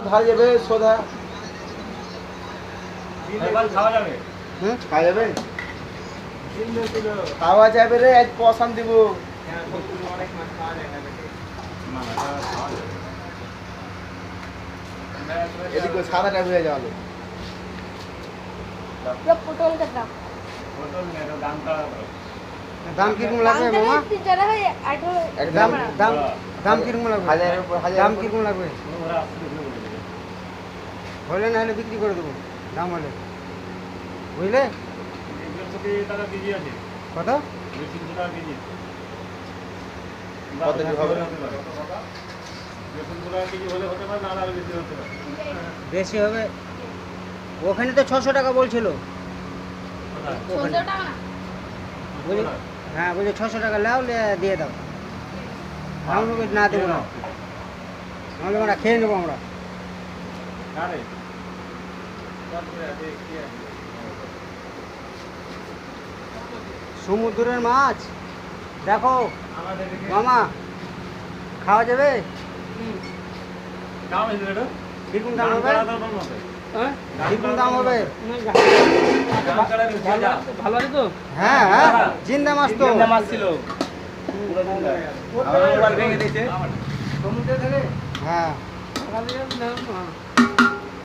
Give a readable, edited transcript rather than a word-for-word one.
ধার যাবে সোধা খাওয়া যাবে? খাওয়া যাবে খাওয়া যাবে রে আজ পছন্দ দিব এদিকে সাদাটা হয়ে যাবে পটল কাটা দাম কিরকম লাগবে মামা? দাম দাম দাম কিরকম লাগবে? দাম কিরকম লাগবে? হলে না হলে বিক্রি করে দেবো দাম হলে বুঝলে কত কত কি হবে বেশি হবে ওখানে তো 600 টাকা বলছিল বুঝলি হ্যাঁ বলছি 600 টাকা নাও দিয়ে দাও আমরা না দেবো না নাহলে আমরা খেয়ে নেবো আমরা সমুদ্রের মাছ দেখো মামা খাওয়া যাবে কিরকম দাম হবে কিরকম দাম হবে ভালো আছে তো? হ্যাঁ হ্যাঁ জিন্দা মাছ তো মাছ ছিল ভেঙে দিয়েছে হ্যাঁ